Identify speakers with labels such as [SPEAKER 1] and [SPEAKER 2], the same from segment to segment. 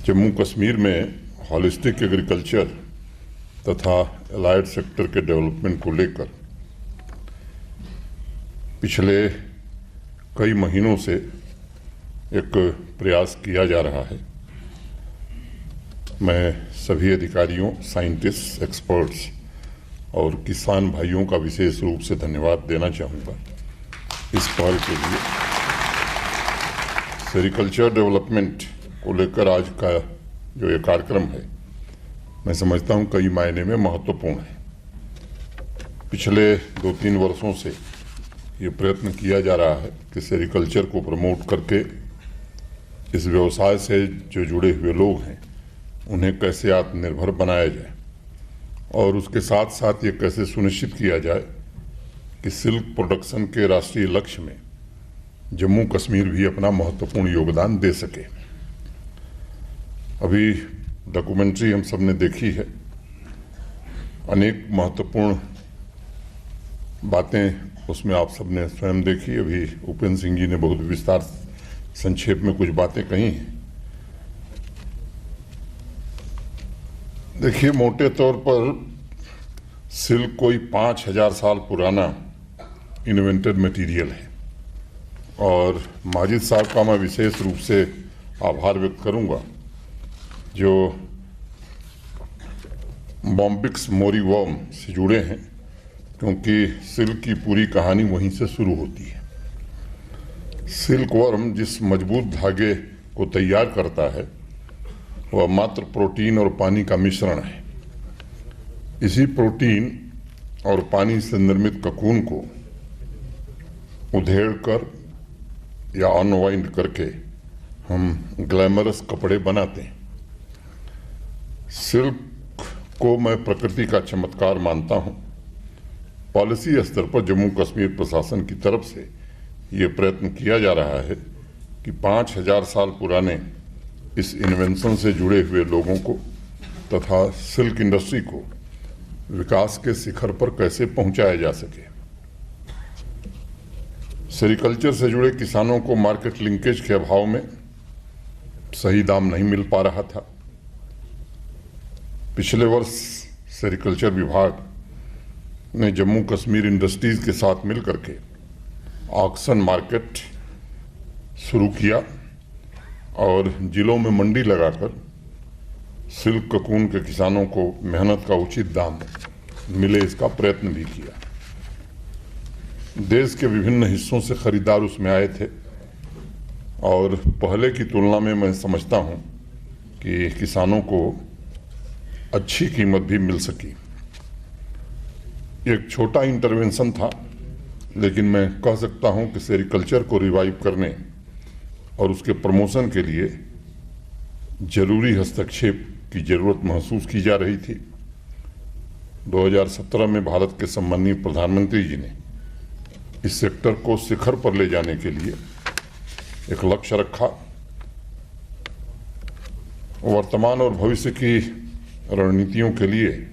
[SPEAKER 1] जम्मू कश्मीर में holistic agriculture तथा allied sector के डेवलपमेंट को लेकर पिछले कई महीनों से एक प्रयास किया जा रहा है। मैं सभी अधिकारियों, साइंटिस्ट, एक्सपर्ट्स और किसान भाइयों का विशेष रूप से धन्यवाद देना चाहूँगा इस पहल के लिए। सेरिकल्चर डेवलपमेंट को लेकर आज का जो ये कार्यक्रम है, मैं समझता हूँ कई मायने में महत्वपूर्ण है। पिछले 2-3 वर्षों से ये प्रयत्न किया जा रहा है कि सेरिकल्चर को प्रमोट करके इस व्यवसाय से जो जुड़े हुए लोग हैं उन्हें कैसे आत्मनिर्भर बनाया जाए और उसके साथ साथ ये कैसे सुनिश्चित किया जाए कि सिल्क प्रोडक्शन के राष्ट्रीय लक्ष्य में जम्मू कश्मीर भी अपना महत्वपूर्ण योगदान दे सके। अभी डॉक्यूमेंट्री हम सब ने देखी है, अनेक महत्वपूर्ण बातें उसमें आप सब ने स्वयं देखी। अभी उपेंद्र सिंह जी ने बहुत विस्तार संक्षेप में कुछ बातें कही हैं। देखिए, मोटे तौर पर सिल्क कोई 5000 साल पुराना इन्वेंटेड मटेरियल है और माजिद साहब का मैं विशेष रूप से आभार व्यक्त करूंगा जो बॉम्बिक्स मोरीवर्म से जुड़े हैं, क्योंकि सिल्क की पूरी कहानी वहीं से शुरू होती है। सिल्क वर्म जिस मजबूत धागे को तैयार करता है वह मात्र प्रोटीन और पानी का मिश्रण है। इसी प्रोटीन और पानी से निर्मित ककून को उधेड़ कर या अनवाइंड करके हम ग्लैमरस कपड़े बनाते हैं। सिल्क को मैं प्रकृति का चमत्कार मानता हूं। पॉलिसी स्तर पर जम्मू कश्मीर प्रशासन की तरफ से ये प्रयत्न किया जा रहा है कि 5000 साल पुराने इस इन्वेंशन से जुड़े हुए लोगों को तथा सिल्क इंडस्ट्री को विकास के शिखर पर कैसे पहुंचाया जा सके। सेरिकल्चर से जुड़े किसानों को मार्केट लिंकेज के अभाव में सही दाम नहीं मिल पा रहा था। पिछले वर्ष सेरिकल्चर विभाग ने जम्मू कश्मीर इंडस्ट्रीज के साथ मिलकर के ऑक्शन मार्केट शुरू किया और जिलों में मंडी लगाकर सिल्क ककून के किसानों को मेहनत का उचित दाम मिले, इसका प्रयत्न भी किया। देश के विभिन्न हिस्सों से खरीदार उसमें आए थे और पहले की तुलना में मैं समझता हूं कि किसानों को अच्छी कीमत भी मिल सकी। एक छोटा इंटरवेंशन था, लेकिन मैं कह सकता हूं कि सेरिकल्चर को रिवाइव करने और उसके प्रमोशन के लिए जरूरी हस्तक्षेप की जरूरत महसूस की जा रही थी। 2017 में भारत के सम्माननीय प्रधानमंत्री जी ने इस सेक्टर को शिखर पर ले जाने के लिए एक लक्ष्य रखा। वर्तमान और भविष्य की रणनीतियों के लिए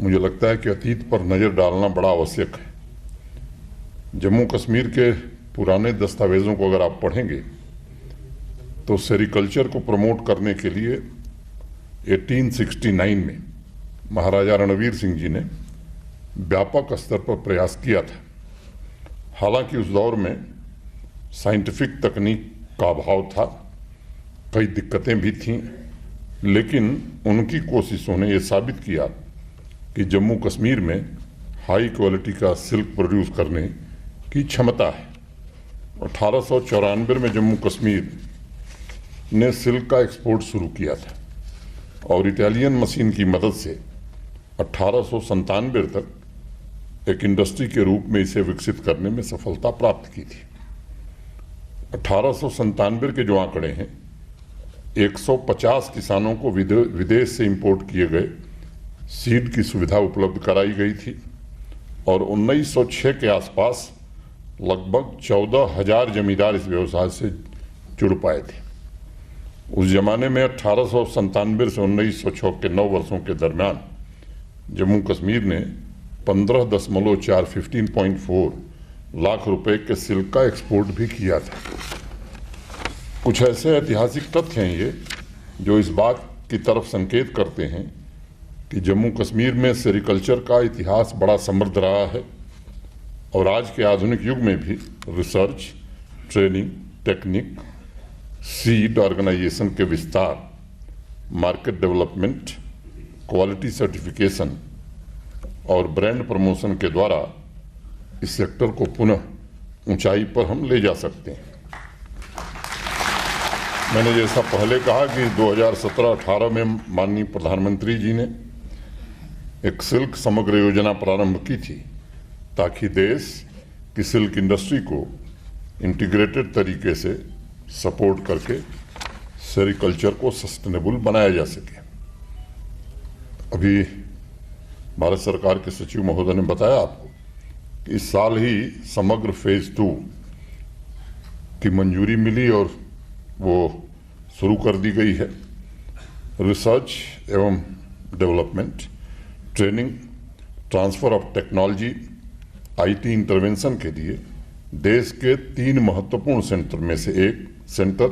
[SPEAKER 1] मुझे लगता है कि अतीत पर नजर डालना बड़ा आवश्यक है। जम्मू कश्मीर के पुराने दस्तावेजों को अगर आप पढ़ेंगे तो सेरिकल्चर को प्रमोट करने के लिए 1869 में महाराजा रणवीर सिंह जी ने व्यापक स्तर पर प्रयास किया था। हालांकि उस दौर में साइंटिफिक तकनीक का अभाव था, कई दिक्कतें भी थीं, लेकिन उनकी कोशिशों ने यह साबित किया कि जम्मू कश्मीर में हाई क्वालिटी का सिल्क प्रोड्यूस करने की क्षमता है। 1894 में जम्मू कश्मीर ने सिल्क का एक्सपोर्ट शुरू किया था और इटालियन मशीन की मदद से 1897 तक एक इंडस्ट्री के रूप में इसे विकसित करने में सफलता प्राप्त की थी। 1897 के जो आंकड़े हैं, 150 किसानों को विदेश से इंपोर्ट किए गए सीड की सुविधा उपलब्ध कराई गई थी और 1906 के आसपास लगभग 14,000 जमींदार इस व्यवसाय से जुड़ पाए थे। उस जमाने में 1897 से 1906 के 9 वर्षों के दरमियान जम्मू कश्मीर ने 15.4 लाख रुपए के सिल्क का एक्सपोर्ट भी किया था। कुछ ऐसे ऐतिहासिक तथ्य हैं ये जो इस बात की तरफ संकेत करते हैं कि जम्मू कश्मीर में सेरिकल्चर का इतिहास बड़ा समृद्ध रहा है और आज के आधुनिक युग में भी research, training, technique, seed organisation के विस्तार, मार्केट डेवलपमेंट, क्वालिटी सर्टिफिकेशन और ब्रांड प्रमोशन के द्वारा इस सेक्टर को पुनः ऊंचाई पर हम ले जा सकते हैं। मैंने जैसा पहले कहा कि 2017-18 में माननीय प्रधानमंत्री जी ने एक सिल्क समग्र योजना प्रारंभ की थी ताकि देश की सिल्क इंडस्ट्री को इंटीग्रेटेड तरीके से सपोर्ट करके सेरिकल्चर को सस्टेनेबल बनाया जा सके। अभी भारत सरकार के सचिव महोदय ने बताया आपको कि इस साल ही समग्र फेज 2 की मंजूरी मिली और वो शुरू कर दी गई है। रिसर्च एवं development, training, transfer of technology, IT intervention के लिए देश के 3 महत्वपूर्ण सेंटर में से एक सेंटर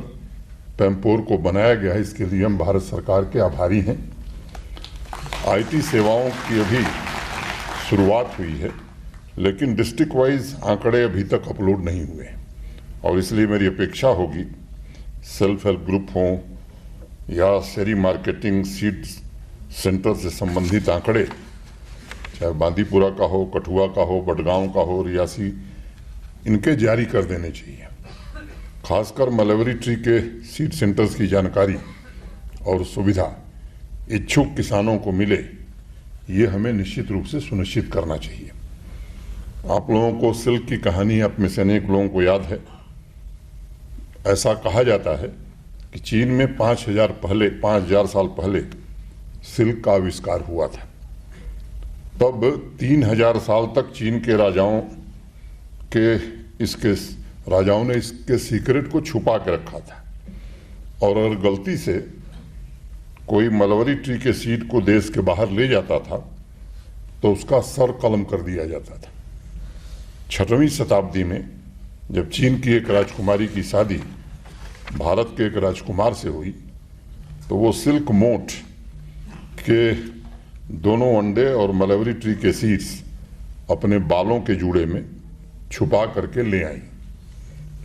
[SPEAKER 1] पैम्पोर को बनाया गया है। इसके लिए हम भारत सरकार के आभारी हैं। आईटी सेवाओं की अभी शुरुआत हुई है, लेकिन डिस्ट्रिक्ट वाइज आंकड़े अभी तक अपलोड नहीं हुए और इसलिए मेरी अपेक्षा होगी सेल्फ हेल्प ग्रुप हो या शेरी मार्केटिंग सीड सेंटर से संबंधित आंकड़े, चाहे बांदीपुरा का हो, कठुआ का हो, बडगांव का हो, रियासी, इनके जारी कर देने चाहिए। खासकर मलबरी ट्री के सीड सेंटर्स की जानकारी और सुविधा इच्छुक किसानों को मिले, ये हमें निश्चित रूप से सुनिश्चित करना चाहिए। आप लोगों को सिल्क की कहानी आप में से अनेक लोगों को याद है। ऐसा कहा जाता है कि चीन में 5000 साल पहले सिल्क का आविष्कार हुआ था। तब 3000 साल तक चीन के राजाओं ने इसके सीक्रेट को छुपा के रखा था और अगर गलती से कोई मलबरी ट्री के सीड को देश के बाहर ले जाता था तो उसका सर कलम कर दिया जाता था। 6वीं शताब्दी में जब चीन की एक राजकुमारी की शादी भारत के एक राजकुमार से हुई तो वो सिल्क मोट के दोनों अंडे और मलबरी ट्री के सीड्स अपने बालों के जूड़े में छुपा करके ले आई।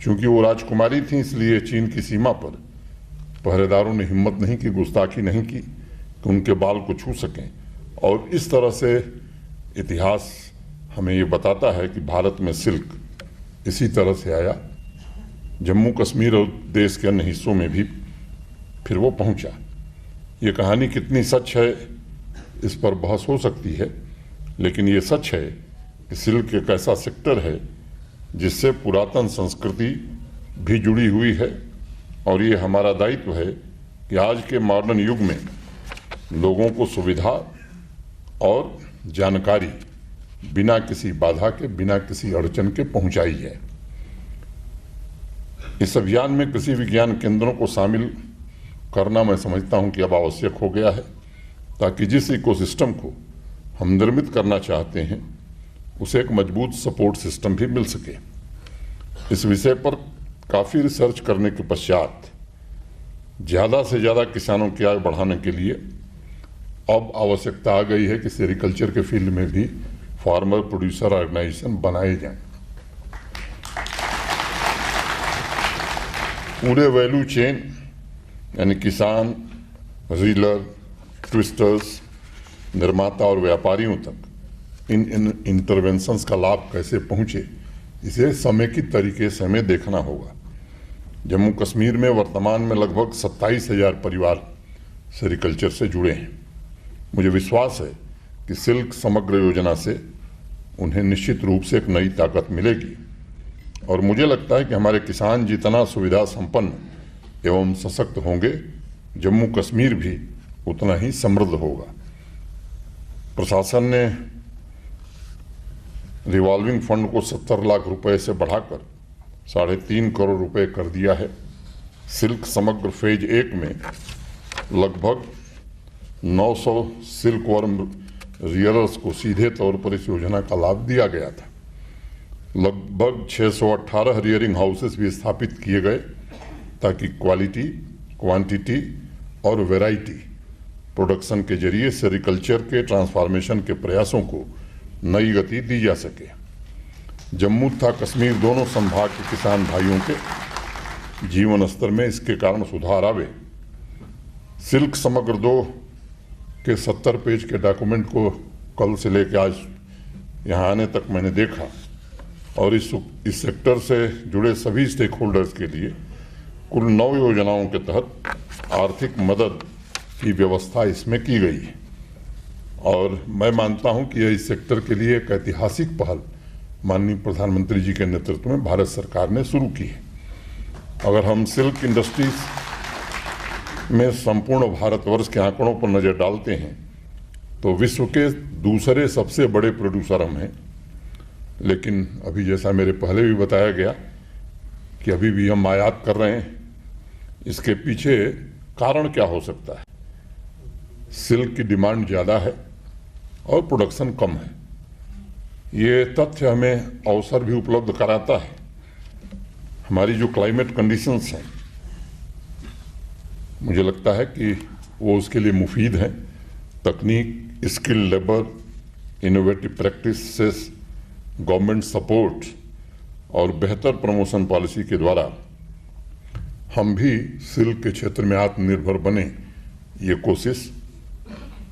[SPEAKER 1] चूंकि वो राजकुमारी थी इसलिए चीन की सीमा पर पहरेदारों ने हिम्मत नहीं की, गुस्ताखी नहीं की कि उनके बाल को छू सकें। और इस तरह से इतिहास हमें ये बताता है कि भारत में सिल्क इसी तरह से आया, जम्मू कश्मीर और देश के अन्य हिस्सों में भी फिर वो पहुंचा। ये कहानी कितनी सच है इस पर बहस हो सकती है, लेकिन ये सच है कि सिल्क एक ऐसा सेक्टर है जिससे पुरातन संस्कृति भी जुड़ी हुई है और ये हमारा दायित्व है कि आज के मॉडर्न युग में लोगों को सुविधा और जानकारी बिना किसी बाधा के, बिना किसी अड़चन के पहुंचाई है। इस अभियान में कृषि विज्ञान केंद्रों को शामिल करना मैं समझता हूं कि अब आवश्यक हो गया है ताकि जिस इकोसिस्टम को हम निर्मित करना चाहते हैं उसे एक मजबूत सपोर्ट सिस्टम भी मिल सके। इस विषय पर काफ़ी रिसर्च करने के पश्चात ज़्यादा से ज़्यादा किसानों की आय बढ़ाने के लिए अब आवश्यकता आ गई है कि सेरिकल्चर के फील्ड में भी फार्मर प्रोड्यूसर ऑर्गेनाइजेशन बनाए जाएं। पूरे वैल्यू चेन यानी किसान, रीलर, ट्विस्टर्स, निर्माता और व्यापारियों तक इन इंटरवेंशंस का लाभ कैसे पहुंचे, इसे समेकित तरीके से हमें देखना होगा। जम्मू कश्मीर में वर्तमान में लगभग 27,000 परिवार सेरिकल्चर से जुड़े हैं। मुझे विश्वास है कि सिल्क समग्र योजना से उन्हें निश्चित रूप से एक नई ताकत मिलेगी और मुझे लगता है कि हमारे किसान जितना सुविधा संपन्न एवं सशक्त होंगे, जम्मू कश्मीर भी उतना ही समृद्ध होगा। प्रशासन ने रिवॉल्विंग फंड को 70 लाख रुपए से बढ़ाकर 3.5 करोड़ रुपए कर दिया है। सिल्क समग्र फेज 1 में लगभग 900 सिल्क वर्म रियलर्स को सीधे तौर पर इस योजना का लाभ दिया गया था। लगभग 618 रियरिंग हाउसेस भी स्थापित किए गए ताकि क्वालिटी, क्वांटिटी और वैरायटी प्रोडक्शन के जरिए सेरिकल्चर के ट्रांसफॉर्मेशन के प्रयासों को नई गति दी जा सके। जम्मू तथा कश्मीर दोनों संभाग के किसान भाइयों के जीवन स्तर में इसके कारण सुधार आवे। सिल्क समग्र 2 के 70 पेज के डॉक्यूमेंट को कल से लेकर आज यहाँ आने तक मैंने देखा और इस सेक्टर से जुड़े सभी स्टेक होल्डर्स के लिए कुल 9 योजनाओं के तहत आर्थिक मदद की व्यवस्था इसमें की गई है और मैं मानता हूं कि यह इस सेक्टर के लिए एक ऐतिहासिक पहल माननीय प्रधानमंत्री जी के नेतृत्व में भारत सरकार ने शुरू की है। अगर हम सिल्क इंडस्ट्रीज में संपूर्ण भारतवर्ष के आंकड़ों पर नजर डालते हैं तो विश्व के दूसरे सबसे बड़े प्रोड्यूसर हम हैं, लेकिन अभी जैसा मेरे पहले भी बताया गया कि अभी भी हम आयात कर रहे हैं। इसके पीछे कारण क्या हो सकता है? सिल्क की डिमांड ज़्यादा है और प्रोडक्शन कम है। ये तथ्य हमें अवसर भी उपलब्ध कराता है। हमारी जो क्लाइमेट कंडीशंस हैं मुझे लगता है कि वो उसके लिए मुफीद हैं। तकनीक, skill labour, innovative practices, government support और बेहतर प्रमोशन पॉलिसी के द्वारा हम भी सिल्क के क्षेत्र में आत्मनिर्भर बने, ये कोशिश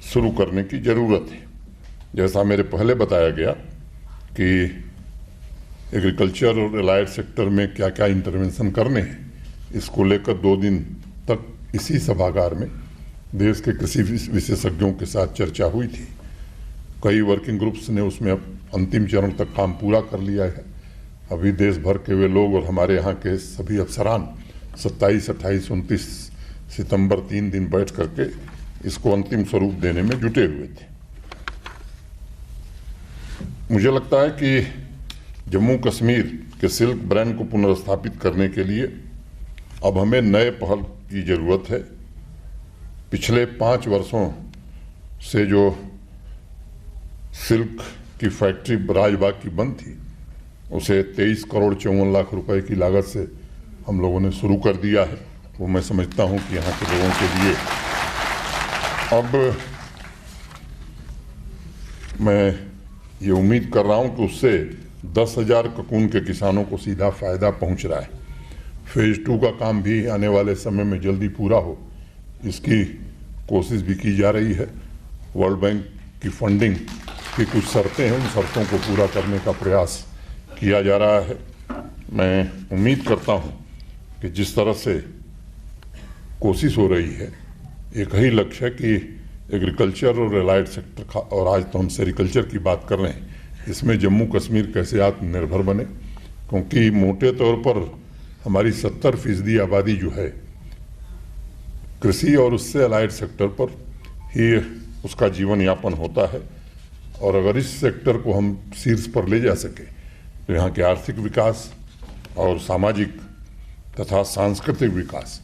[SPEAKER 1] शुरू करने की ज़रूरत है। जैसा मेरे पहले बताया गया कि एग्रीकल्चर और एलाइड सेक्टर में क्या क्या इंटरवेंशन करने हैं, इसको लेकर 2 दिन तक इसी सभागार में देश के कृषि विशेषज्ञों के साथ चर्चा हुई थी। कई वर्किंग ग्रुप्स ने उसमें अंतिम चरण तक काम पूरा कर लिया है। अभी देश भर के वे लोग और हमारे यहाँ के सभी अफसरान 27, 28, 29 सितंबर 3 दिन बैठ करके इसको अंतिम स्वरूप देने में जुटे हुए थे। मुझे लगता है कि जम्मू कश्मीर के सिल्क ब्रांड को पुनर्स्थापित करने के लिए अब हमें नए पहल की जरूरत है। पिछले 5 वर्षों से जो सिल्क की फैक्ट्री राजबाग की बंद थी, उसे 23 करोड़ 54 लाख रुपए की लागत से हम लोगों ने शुरू कर दिया है। वो मैं समझता हूं कि यहाँ के लोगों के लिए अब मैं ये उम्मीद कर रहा हूं कि उससे 10,000 ककून के किसानों को सीधा फायदा पहुंच रहा है। फेज 2 का काम भी आने वाले समय में जल्दी पूरा हो, इसकी कोशिश भी की जा रही है। वर्ल्ड बैंक की फंडिंग की कुछ शर्तें हैं, उन शर्तों को पूरा करने का प्रयास किया जा रहा है। मैं उम्मीद करता हूं कि जिस तरह से कोशिश हो रही है, एक ही लक्ष्य है कि एग्रीकल्चर और एलाइड सेक्टर का, और आज तो हम सेरिकल्चर की बात कर रहे हैं, इसमें जम्मू कश्मीर कैसे आत्मनिर्भर बने, क्योंकि मोटे तौर पर हमारी 70% आबादी जो है कृषि और उससे एलाइड सेक्टर पर ही उसका जीवन यापन होता है। और अगर इस सेक्टर को हम शीर्ष पर ले जा सके तो यहाँ के आर्थिक विकास और सामाजिक तथा सांस्कृतिक विकास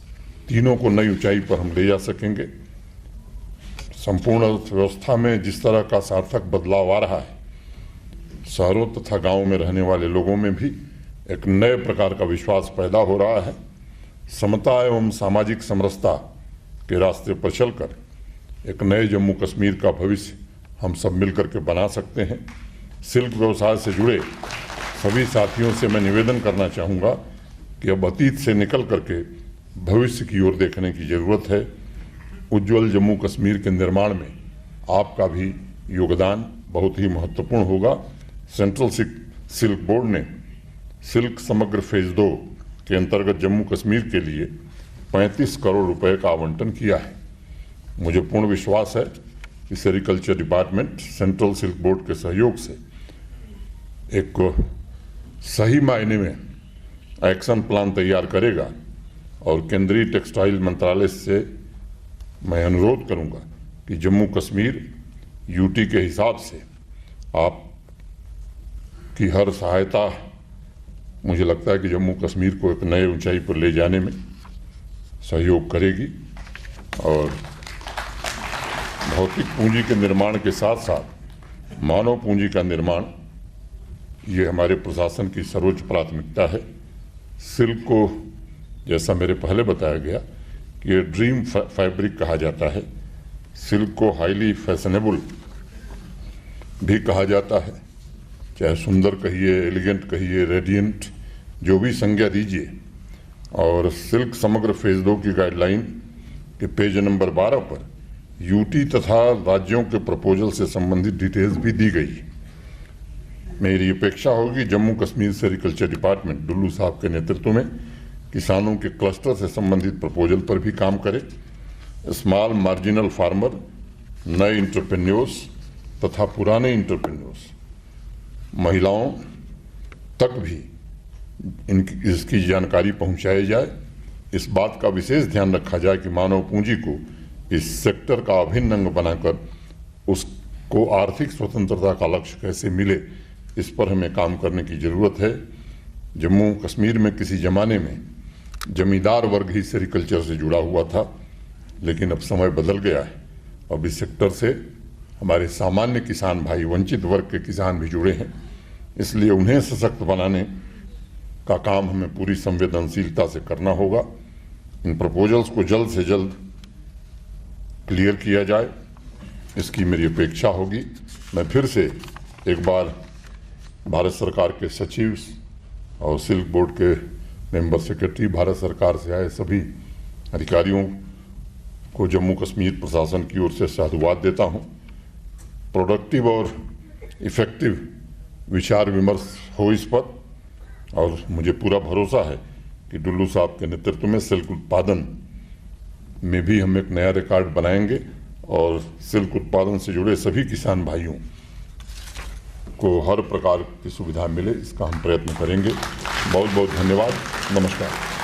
[SPEAKER 1] तीनों को नई ऊंचाई पर हम ले जा सकेंगे। संपूर्ण अर्थव्यवस्था में जिस तरह का सार्थक बदलाव आ रहा है, शहरों तथा गांवों में रहने वाले लोगों में भी एक नए प्रकार का विश्वास पैदा हो रहा है। समता एवं सामाजिक समरसता के रास्ते पर चलकर एक नए जम्मू कश्मीर का भविष्य हम सब मिलकर के बना सकते हैं। सिल्क व्यवसाय से जुड़े सभी साथियों से मैं निवेदन करना चाहूँगा कि अब अतीत से निकल करके भविष्य की ओर देखने की ज़रूरत है। उज्ज्वल जम्मू कश्मीर के निर्माण में आपका भी योगदान बहुत ही महत्वपूर्ण होगा। सेंट्रल सिल्क बोर्ड ने सिल्क समग्र फेज 2 के अंतर्गत जम्मू कश्मीर के लिए 35 करोड़ रुपए का आवंटन किया है। मुझे पूर्ण विश्वास है कि sericulture department central silk board के सहयोग से एक सही मायने में एक्शन प्लान तैयार करेगा और केंद्रीय टेक्सटाइल मंत्रालय से मैं अनुरोध करूंगा कि जम्मू कश्मीर यूटी के हिसाब से आप की हर सहायता, मुझे लगता है कि जम्मू कश्मीर को एक नए ऊंचाई पर ले जाने में सहयोग करेगी। और भौतिक पूंजी के निर्माण के साथ साथ मानव पूंजी का निर्माण, ये हमारे प्रशासन की सर्वोच्च प्राथमिकता है। सिल्क को, जैसा मेरे पहले बताया गया, कि ये ड्रीम फैब्रिक कहा जाता है। सिल्क को हाईली फैशनेबल भी कहा जाता है, चाहे सुंदर कहिए, एलिगेंट कहिए, रेडिएंट, जो भी संज्ञा दीजिए। और सिल्क समग्र फेज 2 की गाइडलाइन के पेज नंबर 12 पर यूटी तथा राज्यों के प्रपोजल से संबंधित डिटेल्स भी दी गई। मेरी अपेक्षा होगी जम्मू कश्मीर सेरिकल्चर डिपार्टमेंट डुल्लू साहब के नेतृत्व में किसानों के क्लस्टर से संबंधित प्रपोजल पर भी काम करे। स्मॉल मार्जिनल फार्मर, नए इंटरप्रेन्योर्स तथा पुराने इंटरप्रेन्योर्स, महिलाओं तक भी इसकी जानकारी पहुंचाई जाए। इस बात का विशेष ध्यान रखा जाए कि मानव पूंजी को इस सेक्टर का अभिन्न अंग बनाकर उसको आर्थिक स्वतंत्रता का लक्ष्य कैसे मिले, इस पर हमें काम करने की ज़रूरत है। जम्मू कश्मीर में किसी ज़माने में जमींदार वर्ग ही सेरिकल्चर से जुड़ा हुआ था, लेकिन अब समय बदल गया है। अब इस सेक्टर से हमारे सामान्य किसान भाई, वंचित वर्ग के किसान भी जुड़े हैं, इसलिए उन्हें सशक्त बनाने का काम हमें पूरी संवेदनशीलता से करना होगा। इन प्रपोजल्स को जल्द से जल्द क्लियर किया जाए, इसकी मेरी अपेक्षा होगी। मैं फिर से एक बार भारत सरकार के सचिव और सिल्क बोर्ड के मेंबर सेक्रेटरी, भारत सरकार से आए सभी अधिकारियों को जम्मू कश्मीर प्रशासन की ओर से साधुवाद देता हूं। प्रोडक्टिव और इफेक्टिव विचार विमर्श हो इस पर, और मुझे पूरा भरोसा है कि डुल्लू साहब के नेतृत्व में सिल्क उत्पादन में भी हम एक नया रिकॉर्ड बनाएंगे और सिल्क उत्पादन से जुड़े सभी किसान भाइयों को हर प्रकार की सुविधा मिले, इसका हम प्रयत्न करेंगे। बहुत बहुत धन्यवाद। नमस्कार।